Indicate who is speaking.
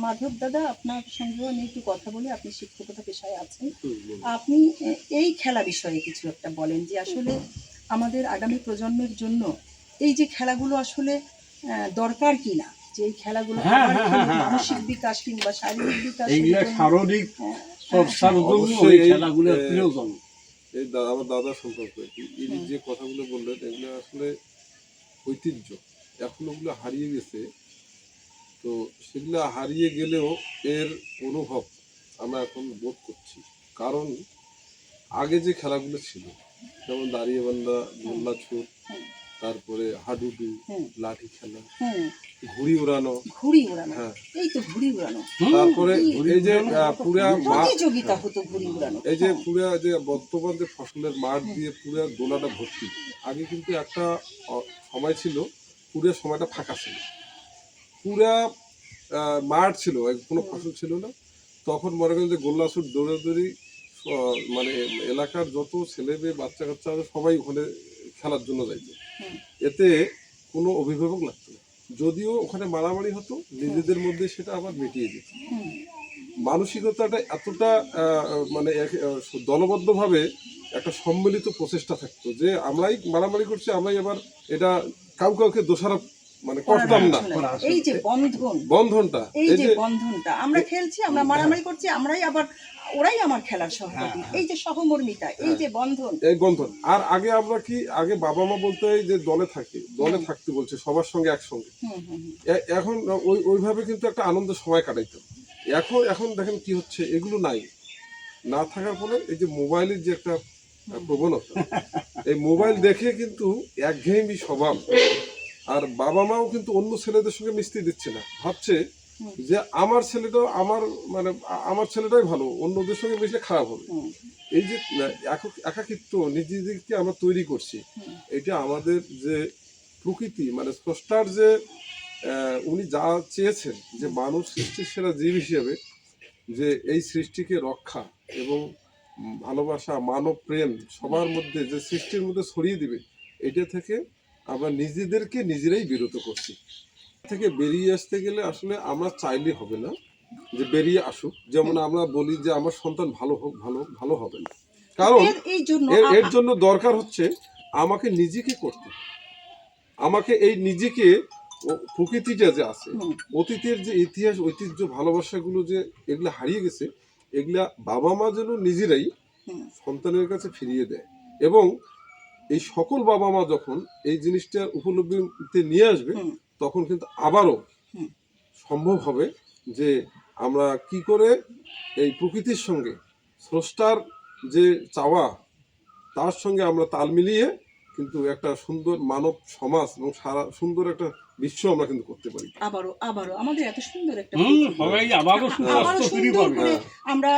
Speaker 1: মাধব দাদা, আপনার সঙ্গেও আমি একটু কথা বলি। আপনি শিক্ষকতা পেশায় আছেন। আপনি এই খেলা বিষয়ে কিছু একটা বলেন যে আসলে আমাদের আগামী প্রজন্মের জন্য এই যে খেলাগুলো আসলে দরকার কিনা, যে এই খেলাগুলো মানসিক বিকাশ কিংবা শারীরিক বিকাশ,
Speaker 2: শারীরিক চর্চার জন্য এই খেলাগুলো প্রয়োজন।
Speaker 3: এই আমার দাদা সম্পর্কে এই যে কথাগুলো বললেন, এগুলো আসলে ঐতিহ্য, এখন ওগুলো হারিয়ে গেছে। তো সেগুলো হারিয়ে গেলেও এর অনুভব আমরা এখন বোধ করছি। কারণ আগে যে খেলাগুলো ছিল, যেমন দাঁড়িয়ে বান্ধা, গোল্লা ছুট, তারপরে হাডুডু, লাঠি খেলা, ঘুড়ি উড়ানো,
Speaker 1: হ্যাঁ, এই তো ঘুড়ি উড়ানো,
Speaker 3: তারপরে এই যে পুরা
Speaker 1: প্রতিযোগিতা হতো ঘুড়ি উড়ানো,
Speaker 3: এই যে পুরা যে বর্তমান যে ফসলের মাঠ দিয়ে পুরা দোলাটা ভর্তি। আগে কিন্তু একটা সময় ছিল, পুরো সময়টা ফাঁকা ছিল, পুরা মাঠ ছিল, কোনো ফসল ছিল না। তখন মনে করেন যে গোল্লা ছুট, দৌড়াদৌড়ি, মানে এলাকার যত ছেলে মেয়ে বাচ্চা কাচ্চা সবাই ওখানে খেলার জন্য যাইত। এতে কোনো অভিভাবক লাগতো না, যদিও ওখানে মারামারি হতো, নিজেদের মধ্যে সেটা আবার মিটিয়ে দিত। মানসিকতাটা এতটা মানে দলবদ্ধভাবে একটা সম্মিলিত প্রচেষ্টা থাকতো যে আমরাই মারামারি করছি, আমরাই আবার এটা কাউকে দোষারোপ মানে করতাম না।
Speaker 1: এই যে
Speaker 3: বন্ধনটা
Speaker 1: আমরা খেলছি, আমরা মারামারি করছি, আমরাই আবার ওরাই আমার খেলার সহযোগী, এই যে সহমর্মিতা, এই যে বন্ধন।
Speaker 3: আর আগে আমরা কি, আগে বাবা মা বলতে যে দলে থাকতে বলছে সবার সঙ্গে একসঙ্গে, এখন ওইভাবে কিন্তু একটা আনন্দ সময় কাটাইতো। এখন দেখেন কি হচ্ছে, এগুলো না থাকার ফলে এই যে মোবাইলের যে একটা প্রবণতা, এই মোবাইল দেখে কিন্তু একঘেয়েমি স্বভাব। আর বাবা মাও কিন্তু অন্য ছেলেদের সঙ্গে মিশতে দিচ্ছে না, ভাবছে যে আমার ছেলেটাই ভালো, অন্যদের সঙ্গে মিশলে খারাপ হবে। এই যে একাকিত্ব নিজেদেরকে আমরা তৈরি করছি, এটা আমাদের যে প্রকৃতি মানে স্রষ্টার যে উনি যা চেয়েছেন যে মানুষ সৃষ্টির সেরা জীব হিসেবে, যে এই সৃষ্টিকে রক্ষা এবং ভালোবাসা, মানব প্রেম সবার মধ্যে যে সৃষ্টির মধ্যে ছড়িয়ে দিবে, এটা থেকে আমরা নিজেদেরকে নিজেরাই বিরত করছি। থেকে বেরিয়ে আসতে গেলে আসলে আমরা চাইলে হবে না যে বেরিয়ে আসুক। যেমন আমরা বলি যে আমার সন্তান ভালো হোক, ভালো হবে না, কারণ এর জন্য দরকার হচ্ছে আমাকে নিজেকে করতে, আমাকে এই নিজেকে, প্রকৃতিটা যে আছে, অতীতের যে ইতিহাস, ঐতিহ্য, ভালোবাসাগুলো যে এগুলা হারিয়ে গেছে, এগুলা বাবা মা যেন নিজেরাই সন্তানের কাছে ফিরিয়ে দেয়। এবং এই সকল বাবা মা যখন এই জিনিসটা উপলব্ধিতে নিয়ে আসবে, তখন কিন্তু আবারও সম্ভব হবে যে আমরা কি করে এই প্রকৃতির সঙ্গে স্রষ্টার যে চাওয়া, তার সঙ্গে আমরা তাল মিলিয়ে কিন্তু একটা সুন্দর মানব সমাজ এবং সারা সুন্দর একটা বিশ্ব আমরা কিন্তু করতে পারি।
Speaker 1: আবারও আমাদের এত সুন্দর একটা
Speaker 2: আবারও সুন্দর করে
Speaker 1: আমরা